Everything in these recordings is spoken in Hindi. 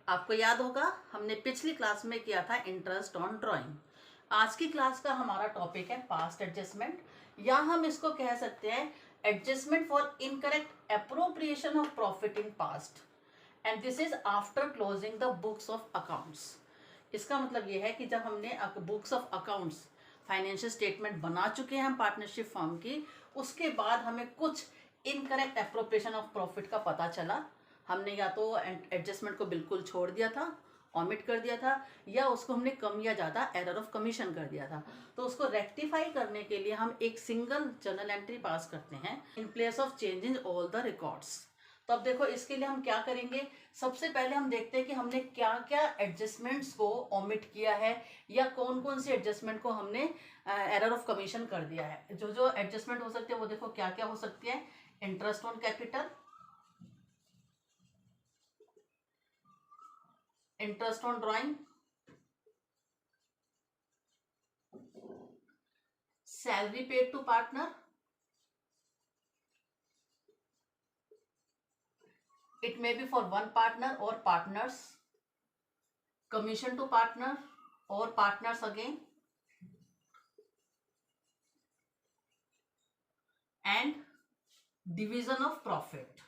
आपको याद होगा हमने पिछली क्लास में किया था इंटरेस्ट ऑन ड्राइंग। आज की क्लास का हमारा टॉपिक है पास्ट एडजस्टमेंट, या हम इसको कह सकते हैं adjustment for incorrect appropriation of profit in past, and this is after closing the books of accounts. इसका मतलब यह है कि जब हमने books of accounts financial statement बना चुके हैं हम पार्टनरशिप फर्म की, उसके बाद हमें कुछ इनकरेक्ट अप्रोप्रिएशन ऑफ प्रॉफिट का पता चला। हमने या तो एडजस्टमेंट को बिल्कुल छोड़ दिया था, ऑमिट कर दिया था, या उसको हमने कम या ज़्यादा एरर ऑफ कमीशन कर दिया था। तो उसको रेक्टिफाई करने के लिए हम एक सिंगल जर्नल एंट्री पास करते हैं in place of changing all the records. तो अब देखो इसके लिए हम क्या करेंगे। सबसे पहले हम देखते हैं कि हमने क्या क्या एडजस्टमेंट्स को ओमिट किया है, या कौन कौन सी एडजस्टमेंट को हमने एरर ऑफ कमीशन कर दिया है। जो जो एडजस्टमेंट हो सकती है वो देखो क्या क्या हो सकती है। Interest on capital, interest on drawing, salary paid to partner, it may be for one partner or partners, commission to partner or partners again, and division of profit।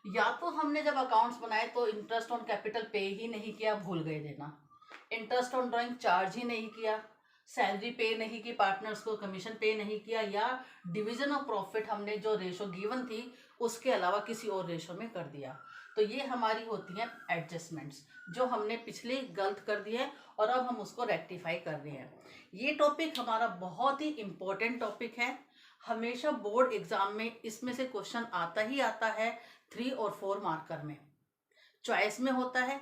या तो हमने जब अकाउंट्स बनाए तो इंटरेस्ट ऑन कैपिटल पे ही नहीं किया, भूल गए देना, इंटरेस्ट ऑन ड्राइंग चार्ज ही नहीं किया, सैलरी पे नहीं की, पार्टनर्स को कमीशन पे नहीं किया, या डिवीजन ऑफ प्रॉफिट हमने जो रेशो गिवन थी उसके अलावा किसी और रेशो में कर दिया। तो ये हमारी होती हैं एडजस्टमेंट्स जो हमने पिछले गलत कर दिए हैं और अब हम उसको रेक्टिफाई कर रहे हैं। ये टॉपिक हमारा बहुत ही इम्पोर्टेंट टॉपिक है। हमेशा बोर्ड एग्जाम में इसमें से क्वेश्चन आता ही आता है 3 और 4 मार्कर में। चॉइस में होता है,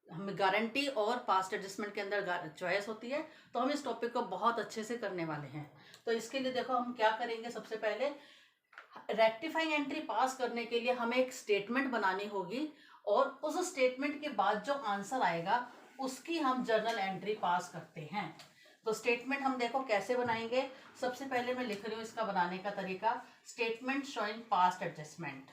हमें गारंटी और पास्ट एडजस्टमेंट के अंदर चॉइस होती है। तो हम इस टॉपिक को बहुत अच्छे से करने वाले हैं। तो इसके लिए देखो हम क्या करेंगे। सबसे पहले रेक्टिफाइंग एंट्री पास करने के लिए हमें एक स्टेटमेंट बनानी होगी, और उस स्टेटमेंट के बाद जो आंसर आएगा उसकी हम जर्नल एंट्री पास करते हैं। तो स्टेटमेंट हम देखो कैसे बनाएंगे। सबसे पहले मैं लिख रही हूँ इसका बनाने का तरीका, स्टेटमेंट शोइंग पास्ट एडजस्टमेंट।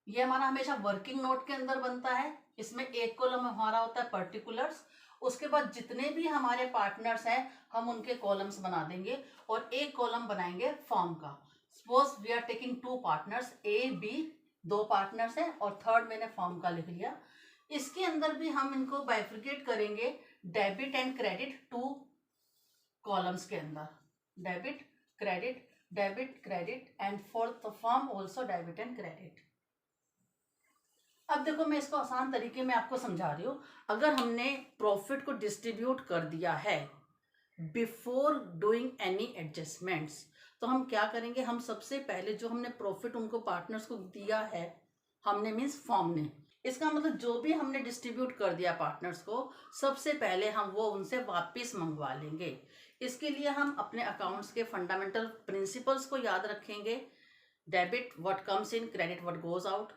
ये हमारा हमेशा वर्किंग नोट के अंदर बनता है। इसमें एक कॉलम हमारा होता है पर्टिकुलर्स, उसके बाद जितने भी हमारे पार्टनर्स हैं हम उनके कॉलम्स बना देंगे, और एक कॉलम बनाएंगे फॉर्म का। Suppose we are taking 2 partners, A B, 2 partners हैं, और थर्ड मैंने फॉर्म का लिख लिया। इसके अंदर भी हम इनको बाइफ्रिकेट करेंगे डेबिट एंड क्रेडिट 2 कॉलम्स के अंदर, debit credit, debit credit, and for the form also debit and credit. अब देखो मैं इसको आसान तरीके में आपको समझा रही हूँ। अगर हमने प्रॉफिट को डिस्ट्रीब्यूट कर दिया है बिफोर डूइंग एनी एडजस्टमेंट्स, तो हम क्या करेंगे। हम सबसे पहले जो हमने प्रॉफिट उनको पार्टनर्स को दिया है, हमने मीन्स फॉर्म ने, इसका मतलब जो भी हमने डिस्ट्रीब्यूट कर दिया पार्टनर्स को, सबसे पहले हम वो उनसे वापस मंगवा लेंगे। इसके लिए हम अपने अकाउंट्स के फंडामेंटल प्रिंसिपल्स को याद रखेंगे। Debit what comes in, credit what goes out,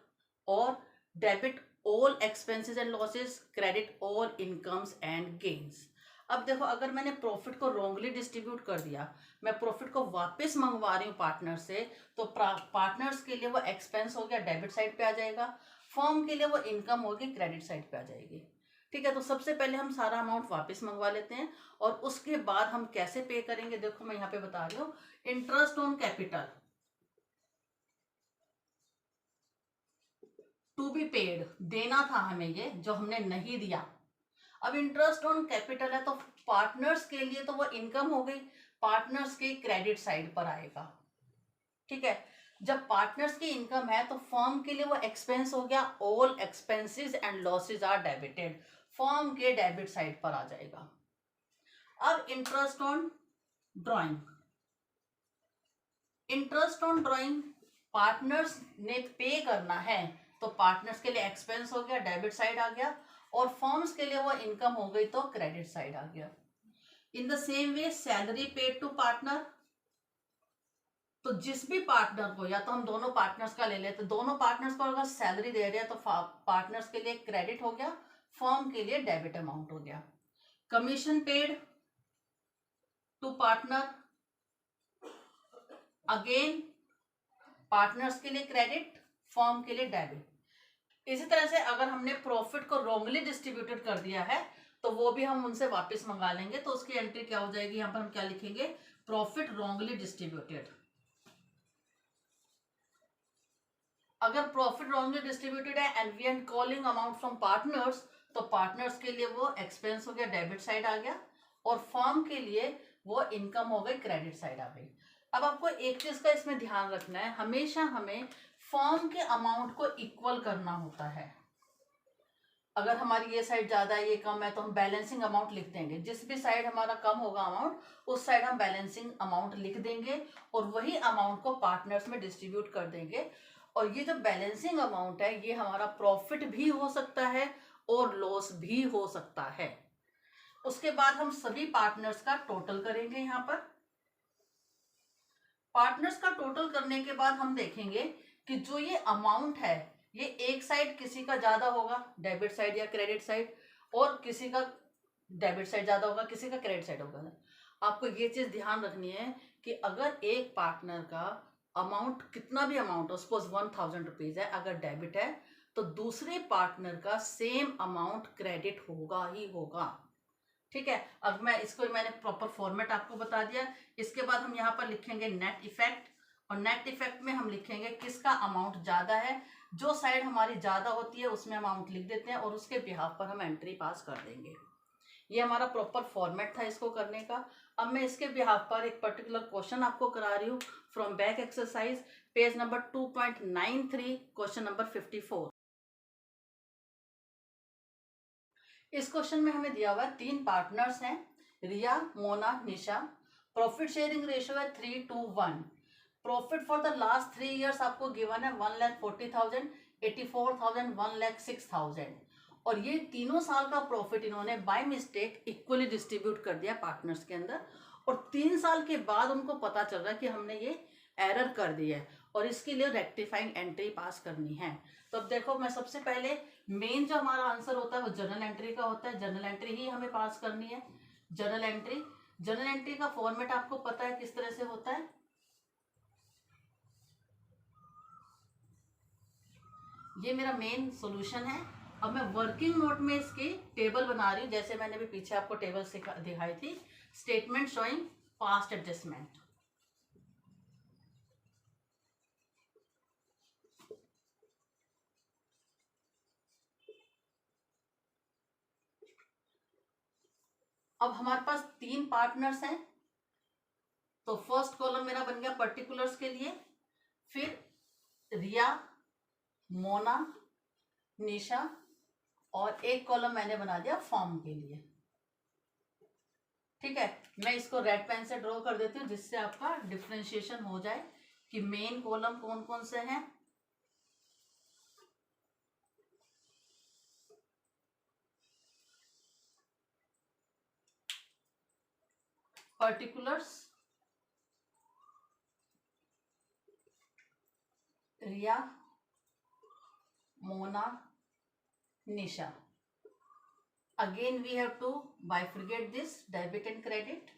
और debit all expenses and losses, credit all incomes and gains. अब देखो अगर मैंने प्रॉफिट को रॉन्गली डिस्ट्रीब्यूट कर दिया, मैं प्रॉफिट को वापस मंगवा रही हूँ पार्टनर से, तो पार्टनर्स के लिए वो एक्सपेंस हो गया, डेबिट साइड पे आ जाएगा, फर्म के लिए वो इनकम होगी, क्रेडिट साइड पे आ जाएगी। ठीक है, तो सबसे पहले हम सारा अमाउंट वापस मंगवा लेते हैं, और उसके बाद हम कैसे पे करेंगे देखो मैं यहाँ पे बता रही हूँ। Interest on capital to be paid, देना था हमें ये, जो हमने नहीं दिया। अब इंटरेस्ट ऑन कैपिटल है तो पार्टनर्स के लिए तो वो इनकम हो गई, पार्टनर्स के क्रेडिट साइड पर आएगा। ठीक है, जब पार्टनर्स की इनकम है तो फर्म के लिए वो एक्सपेंस हो गया, all expenses and losses are debited, firm के डेबिट साइड पर आ जाएगा। अब interest on drawing, interest on drawing partners ने पे करना है, तो पार्टनर्स के लिए एक्सपेंस हो गया, डेबिट साइड आ गया, और फर्म्स के लिए वो इनकम हो गई तो क्रेडिट साइड आ गया। In the same way salary paid to partner, तो जिस भी पार्टनर को, या तो हम दोनों पार्टनर्स का ले लेते, तो दोनों पार्टनर्स को अगर सैलरी दे रहे हैं तो पार्टनर्स के लिए क्रेडिट हो गया, फर्म के लिए डेबिट अमाउंट हो गया। Commission paid to partner, again partners के लिए क्रेडिट, फर्म के लिए डेबिट। इसी तरह से अगर हमने प्रॉफिट को रॉन्गली डिस्ट्रीब्यूटेड कर दिया है तो वो भी हम उनसे वापस मंगा लेंगे। तो उसकी एंट्री क्या हो जाएगी, यहां पर हम क्या लिखेंगे, प्रॉफिट रॉन्गली डिस्ट्रीब्यूटेड। अगर प्रॉफिट रॉन्गली डिस्ट्रीब्यूटेड है and we are calling amount from partners, तो पार्टनर्स के लिए वो एक्सपेंस हो गया, डेबिट साइड आ गया, और फर्म के लिए वो इनकम हो गई, क्रेडिट साइड आ गई। अब आपको एक चीज का इसमें ध्यान रखना है, हमेशा हमें फर्म के अमाउंट को इक्वल करना होता है। अगर हमारी ये साइड ज्यादा है, ये कम है, तो हम बैलेंसिंग अमाउंट लिख देंगे। जिस भी साइड हमारा कम होगा अमाउंट, उस साइड हम बैलेंसिंग अमाउंट लिख देंगे और वही अमाउंट को पार्टनर्स में डिस्ट्रीब्यूट कर देंगे। और ये जो बैलेंसिंग अमाउंट है, ये हमारा प्रॉफिट भी हो सकता है और लॉस भी हो सकता है। उसके बाद हम सभी पार्टनर्स का टोटल करेंगे। यहाँ पर पार्टनर्स का टोटल करने के बाद हम देखेंगे कि जो ये अमाउंट है, ये एक साइड किसी का ज्यादा होगा, डेबिट साइड या क्रेडिट साइड, और किसी का डेबिट साइड ज्यादा होगा, किसी का क्रेडिट साइड होगा। आपको ये चीज ध्यान रखनी है कि अगर एक पार्टनर का अमाउंट, कितना भी अमाउंट हो, सपोज 1000 रुपीज है, अगर डेबिट है, तो दूसरे पार्टनर का सेम अमाउंट क्रेडिट होगा ही होगा। ठीक है, अब मैंने प्रॉपर फॉर्मेट आपको बता दिया। इसके बाद हम यहाँ पर लिखेंगे नेट इफेक्ट, और नेट इफेक्ट में हम लिखेंगे किसका अमाउंट ज्यादा है। जो साइड हमारी ज्यादा होती है उसमें अमाउंट लिख देते हैं और उसके बिहाफ पर हम एंट्री पास कर देंगे। ये हमारा प्रॉपर फॉर्मेट था इसको करने का। अब मैं इसके बिहाफ पर एक पर्टिकुलर क्वेश्चन आपको करा रही हूँ from back exercise, page number 2.93, question number 54। इस क्वेश्चन में हमें दिया हुआ है 3 पार्टनर्स हैं, रिया, मोना, निशा। प्रॉफिट शेयरिंग रेशियो है 3:1। Profit for the last 3 years आपको गिवन है 1,40,000, 84,000, 1,06,000। और ये तीनों साल का प्रॉफिट इन्होंने बाय मिस्टेक इक्वली डिस्ट्रीब्यूट कर दिया पार्टनर्स के अंदर, और 3 साल के बाद उनको पता चल रहा है कि हमने ये एरर कर दी है और इसके लिए रेक्टिफाइंग एंट्री पास करनी है। तो अब देखो, मैं सबसे पहले मेन जो हमारा आंसर होता है वो जर्नल एंट्री का होता है, जर्नल एंट्री ही हमें पास करनी है। जर्नल एंट्री का फॉर्मेट आपको पता है किस तरह से होता है। ये मेरा मेन सॉल्यूशन है। अब मैं वर्किंग नोट में इसकी टेबल बना रही हूँ, जैसे मैंने भी पीछे आपको टेबल दिखाई थी, स्टेटमेंट शोइंग पास्ट एडजस्टमेंट। अब हमारे पास 3 पार्टनर्स हैं, तो फर्स्ट कॉलम मेरा बन गया पर्टिकुलर्स के लिए, फिर रिया, मोना, निशा, और एक कॉलम मैंने बना दिया फॉर्म के लिए। ठीक है, मैं इसको रेड पेन से ड्रॉ कर देती हूँ जिससे आपका डिफ्रेंशिएशन हो जाए कि मेन कॉलम कौन कौन से हैं। Particulars, Riya, Mona, Nisha. Again we have to bifurcate this debit and credit.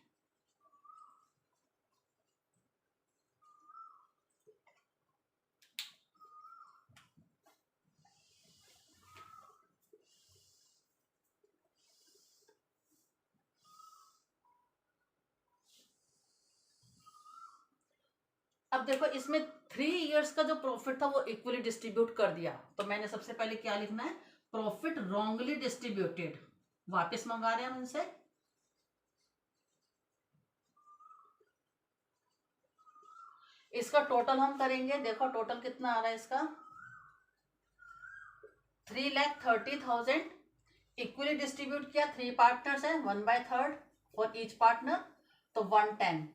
अब देखो, इसमें 3 इयर्स का जो प्रॉफिट था वो इक्वली डिस्ट्रीब्यूट कर दिया, तो मैंने सबसे पहले क्या लिखना है, प्रॉफिट रॉन्गली डिस्ट्रीब्यूटेड। वापस मंगा रहे हैं हम इनसे। इसका टोटल हम करेंगे, देखो टोटल कितना आ रहा है इसका, 3,30,000। इक्वली डिस्ट्रीब्यूट किया, 3 पार्टनर्स हैं, 1/3 फॉर ईच पार्टनर, तो 110।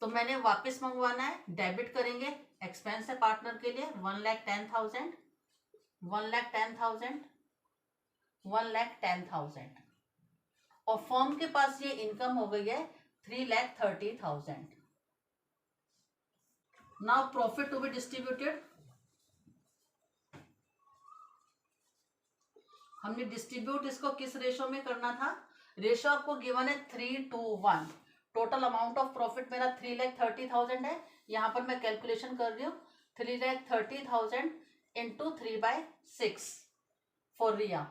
तो मैंने वापस मंगवाना है, डेबिट करेंगे, एक्सपेंस है पार्टनर के लिए 1,10,000, 1,10,000, 1,10,000, और फर्म के पास ये इनकम हो गई है 3,30,000। Now profit to be distributed, हमने डिस्ट्रीब्यूट इसको किस रेशो में करना था, रेशो आपको गिवन है 3:1। टोटल अमाउंट ऑफ प्रॉफिट मेरा 3,30,000 है, यहाँ पर मैं कैलकुलेशन कर रही हूँ 3,30,000 इंटू 3/6 फॉर रिया,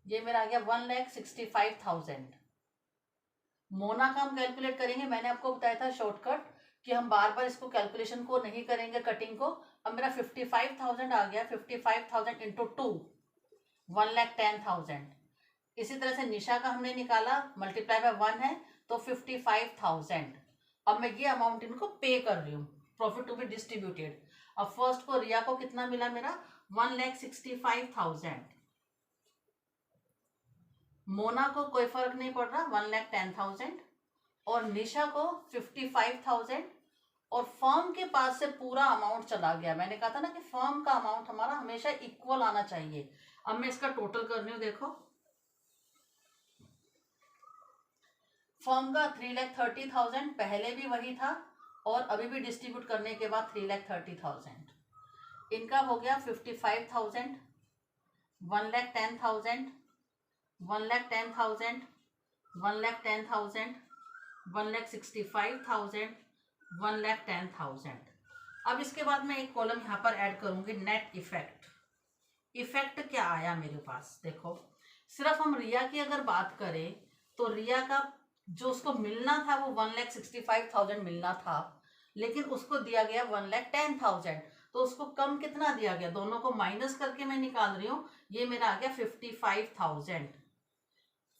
ये मेरा आ गया 1,65,000। मोना का हम कैलकुलेट करेंगे, मैंने आपको बताया था शॉर्टकट कि हम बार बार इसको कैलकुलेशन को नहीं करेंगे कटिंग को। अब मेरा 55,000 आ गया, 55,000 इंटू 2 1,10,000। इसी तरह से निशा का हमने निकाला, मल्टीप्लाई बाय 1 है तो 55,000। अब मैं ये अमाउंट इनको पे कर रही हूँ, प्रॉफिट टू बी डिस्ट्रीब्यूटेड। अब फर्स्ट को रिया को कितना मिला मेरा 1,65,000, मोना को कोई फर्क नहीं पड़ रहा 1,10,000, और निशा को 55,000, और फर्म के पास से पूरा अमाउंट चला गया। मैंने कहा था ना कि फर्म का अमाउंट हमारा हमेशा इक्वल आना चाहिए। अब मैं इसका टोटल कर रही हूँ, देखो फर्म का 3,30,000 पहले भी वही था और अभी भी डिस्ट्रीब्यूट करने के बाद 3,30,000। इनका हो गया 55,000, 1,10,000, 1,10,000, 1,10,000, 1,65,000, 1,10,000। अब इसके बाद मैं एक कॉलम यहाँ पर ऐड करूंगी, नेट इफेक्ट। इफेक्ट क्या आया मेरे पास, देखो सिर्फ हम रिया की अगर बात करें तो रिया का जो उसको मिलना था वो 1,65,000 मिलना था, लेकिन उसको दिया गया 1,10,000, तो उसको कम कितना दिया गया, दोनों को माइनस करके मैं निकाल रही हूँ, ये मेरा आ गया 55,000।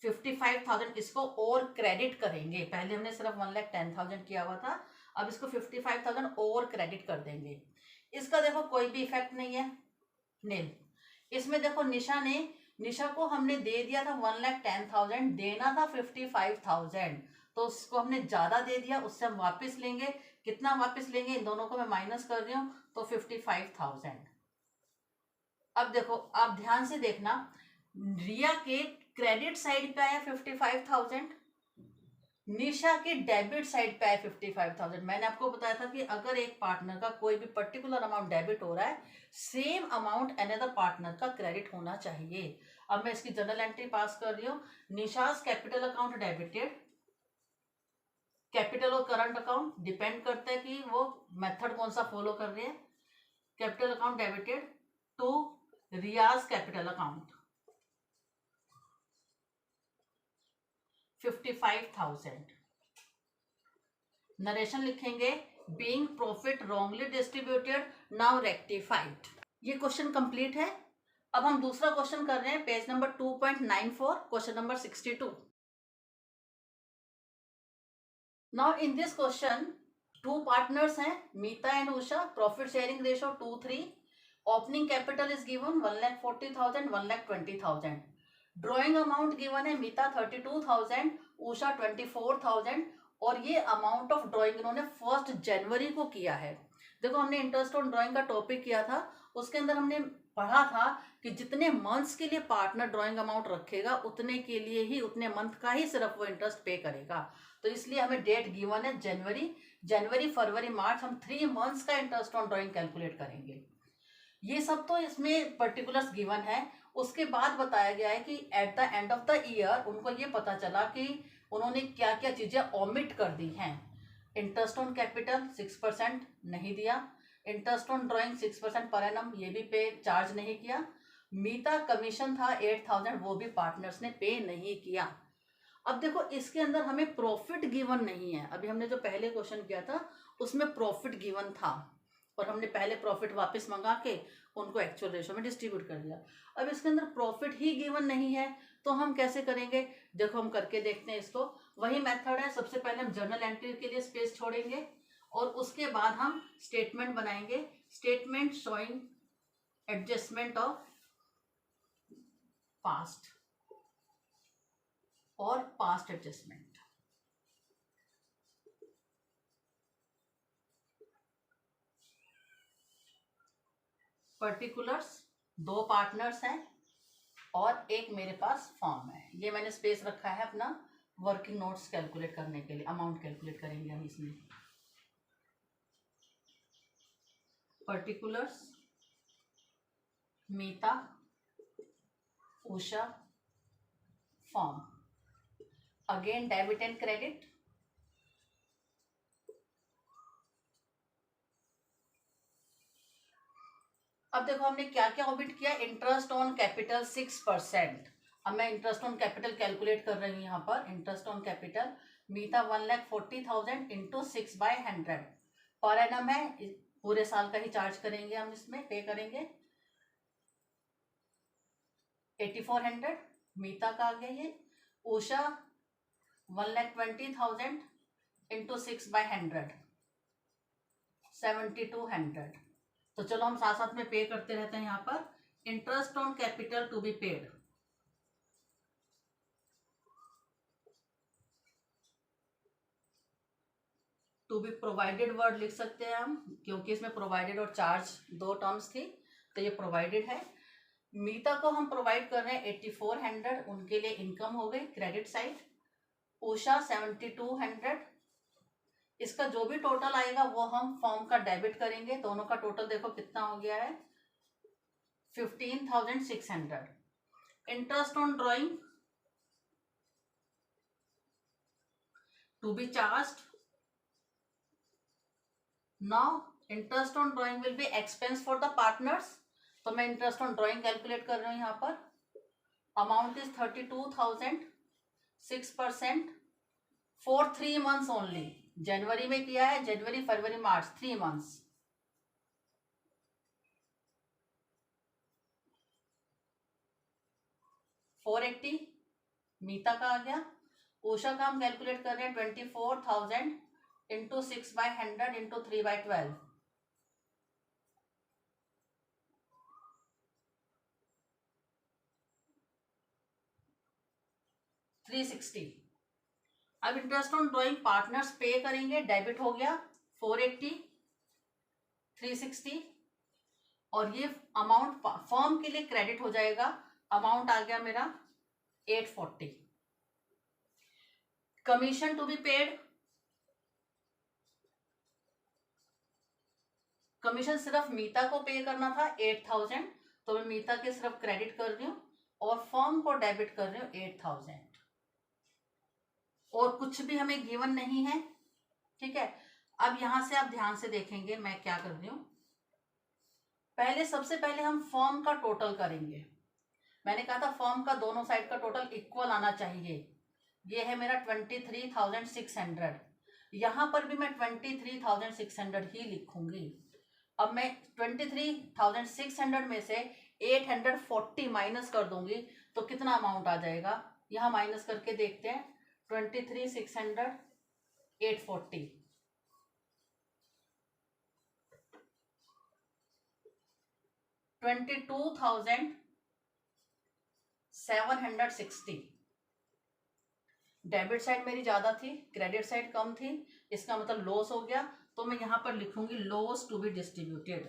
55,000 इसको और क्रेडिट करेंगे, पहले हमने सिर्फ 1,10,000 किया हुआ था, अब इसको 55,000 और क्रेडिट कर देंगे। इसका देखो कोई भी इफेक्ट नहीं है, नील। इसमें देखो निशा को हमने दे दिया था 1,10,000, देना था 55,000, तो उसको हमने ज्यादा दे दिया, उससे हम वापस लेंगे। कितना वापस लेंगे, इन दोनों को मैं माइनस कर रही हूँ तो 55,000। अब देखो आप ध्यान से देखना, रिया के क्रेडिट साइड पे आया 55,000, निशा के डेबिट साइड पे आया 55,000। मैंने आपको बताया था कि अगर एक पार्टनर का कोई भी पर्टिकुलर अमाउंट डेबिट हो रहा है, सेम अमाउंट अनदर पार्टनर का क्रेडिट होना चाहिए। अब मैं इसकी जर्नल एंट्री पास कर रही हूँ, निशाज कैपिटल अकाउंट डेबिटेड, कैपिटल और करंट अकाउंट डिपेंड करता है कि वो मेथड कौन सा फॉलो कर रहे हैं। Capital account debited to Riaz capital account 55,000। Narration लिखेंगे, being profit wrongly distributed now rectified. ये क्वेश्चन कंप्लीट है। अब हम दूसरा क्वेश्चन कर रहे हैं, page number 2.94, question number 62। Now in this question two partners हैं, Meeta and Usha, profit sharing ratio 2:3, opening capital is given 1,40,000, 1,20,000। Drawing amount given है, मीता 32,000, उषा 24,000, और ये अमाउंट ऑफ ड्रॉइंग इन्होंने 1 जनवरी को किया है। देखो हमने इंटरेस्ट ऑन ड्रॉइंग का टॉपिक किया था, उसके अंदर हमने पढ़ा था कि जितने मंथ्स के लिए पार्टनर ड्रॉइंग अमाउंट रखेगा उतने के लिए ही, उतने मंथ का ही सिर्फ वो इंटरेस्ट पे करेगा। तो इसलिए हमें डेट गिवन है जनवरी, फरवरी, मार्च, हम 3 मंथ्स का इंटरेस्ट ऑन ड्रॉइंग कैलकुलेट करेंगे। ये सब तो इसमें पर्टिकुलर्स गिवन है। उसके बाद बताया गया है कि at the end of the year उनको ये पता चला कि उन्होंने क्या क्या चीजें ओमिट कर दी हैं। इंटरेस्ट ऑन कैपिटल 6% नहीं दिया, interest on drawing 6% per annum ये भी पे चार्ज नहीं किया, मीता कमीशन था 8,000 वो भी पार्टनर्स ने पे नहीं किया। अब देखो इसके अंदर हमें प्रॉफिट गिवन नहीं है, अभी हमने जो पहले क्वेश्चन किया था उसमें प्रॉफिट गिवन था और हमने पहले प्रॉफिट वापस मंगा के उनको एक्चुअल रेशो में डिस्ट्रीब्यूट कर दिया। अब इसके अंदर प्रॉफिट ही गिवन नहीं है तो हम कैसे करेंगे, देखो हम करके देखते हैं इसको। वही मेथड है, सबसे पहले हम जर्नल एंट्री के लिए स्पेस छोड़ेंगे और उसके बाद हम स्टेटमेंट बनाएंगे, statement showing adjustment of past और पास्ट एडजस्टमेंट। पर्टिकुलर्स 2 पार्टनर्स हैं और एक मेरे पास फॉर्म है, ये मैंने स्पेस रखा है अपना वर्किंग नोट्स कैलकुलेट करने के लिए अमाउंट कैलकुलेट करेंगे हम इसमें। Particulars, Meeta, Usha, firm, again debit and credit. अब देखो हमने क्या क्या ऑबिट किया, इंटरेस्ट ऑन कैपिटल 6%। अब मैं इंटरेस्ट ऑन कैपिटल कैलकुलेट कर रही हूँ यहाँ पर। Interest on capital Meeta 1,40,000 into 6/100 per annum है, पूरे साल का ही चार्ज करेंगे हम, इसमें पे करेंगे 8400। मीता का आ गया ये। उषा 1,20,000 इंटू 6/100 7200। तो चलो हम साथ साथ में पे करते रहते हैं यहाँ पर। Interest on capital to be paid, to be provided word लिख सकते हैं हम, क्योंकि इसमें प्रोवाइडेड और चार्ज दो टर्म्स थी, तो ये प्रोवाइडेड है। मीता को हम प्रोवाइड कर रहे हैं 8400, उनके लिए इनकम हो गई क्रेडिट साइड। उषा 7200, इसका जो भी टोटल आएगा वो हम फॉर्म का डेबिट करेंगे। दोनों का टोटल देखो कितना हो गया है, 15,600। Interest on drawing to be charged. Now interest on drawing will be expense for the partners, तो मैं इंटरेस्ट ऑन ड्रॉइंग कैलकुलेट कर रही हूँ यहाँ पर। Amount is 32,000, 6% for 3 months only. जनवरी में किया है, जनवरी फरवरी मार्च 3 months। $480 मीता का आ गया। उषा का हम कैलकुलेट कर रहे हैं 24,000 इंटू 6/100 इंटू 3/12 360। अब इंटरेस्ट ऑन ड्रॉइंग पार्टनर्स पे करेंगे, डेबिट हो गया 480 360, और ये अमाउंट फर्म के लिए क्रेडिट हो जाएगा। अमाउंट आ गया मेरा 840। Commission to be paid, commission सिर्फ मीता को पे करना था 8,000, तो मैं मीता के सिर्फ क्रेडिट कर रही हूँ और फर्म को डेबिट कर रही हूँ 8,000, और कुछ भी हमें गिवन नहीं है। ठीक है, अब यहां से आप ध्यान से देखेंगे मैं क्या कर रही हूं। पहले सबसे पहले हम फर्म का टोटल करेंगे। मैंने कहा था फर्म का दोनों साइड का टोटल इक्वल आना चाहिए। ये है मेरा 23,600, यहां पर भी मैं 23,600 ही लिखूंगी। अब मैं 23,600 में से 840 माइनस कर दूंगी तो कितना अमाउंट आ जाएगा, यहां माइनस करके देखते हैं। 23,600 840, 22,760। डेबिट साइड मेरी ज्यादा थी, क्रेडिट साइड कम थी, इसका मतलब लॉस हो गया, तो मैं यहां पर लिखूंगी लॉस टू बी डिस्ट्रीब्यूटेड।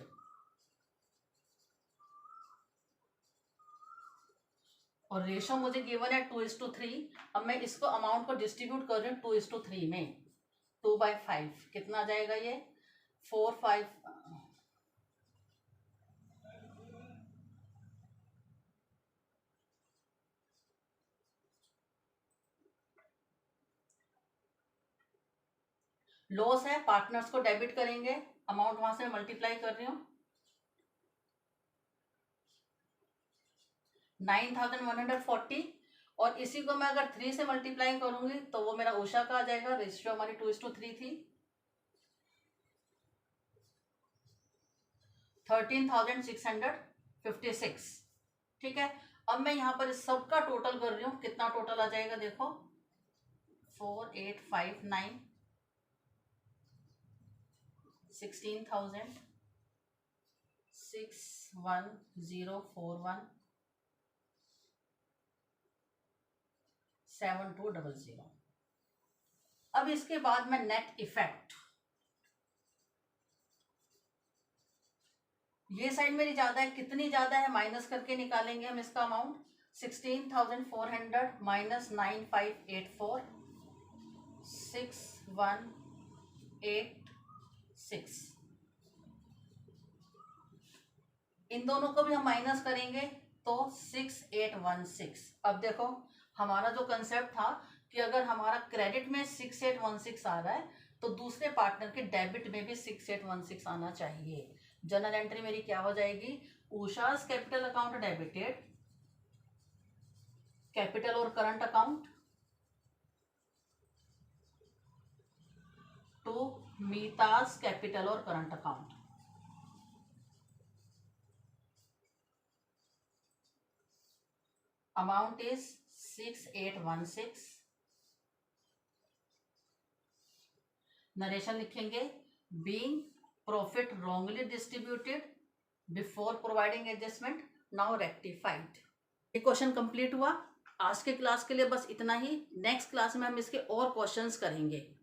और रेशो मुझे गिवन है 2:3। अब मैं इसको अमाउंट को डिस्ट्रीब्यूट कर रही हूँ 2:3 में, 2/5 कितना आ जाएगा ये 4/5। लॉस है, पार्टनर्स को डेबिट करेंगे, अमाउंट वहां से मल्टीप्लाई कर रही हूँ 9,140, और इसी को मैं अगर 3 से मल्टीप्लाई करूंगी तो वो मेरा उषा का आ जाएगा। रेशियो हमारी 2:3 थी। 13,656। ठीक है, अब मैं यहाँ पर इस सब का टोटल कर रही हूँ, कितना टोटल आ जाएगा देखो 4,859, 16,000, 61041 7200। अब इसके बाद मैं नेट इफेक्ट, ये साइड मेरी ज्यादा है, कितनी ज्यादा है माइनस करके निकालेंगे हम इसका अमाउंट। 16,400 माइनस 9,584 6186। इन दोनों को भी हम माइनस करेंगे तो 6816। अब देखो हमारा जो कंसेप्ट था कि अगर हमारा क्रेडिट में 6816 आ रहा है तो दूसरे पार्टनर के डेबिट में भी 6816 आना चाहिए। जर्नल एंट्री मेरी क्या हो जाएगी, उषा's कैपिटल अकाउंट डेबिटेड, कैपिटल और करंट अकाउंट टू मीता's कैपिटल और current account. Amount is 6816। Narration लिखेंगे, being profit wrongly distributed before providing adjustment now rectified. ये क्वेश्चन कंप्लीट हुआ। आज के क्लास के लिए बस इतना ही। नेक्स्ट क्लास में हम इसके और क्वेश्चंस करेंगे।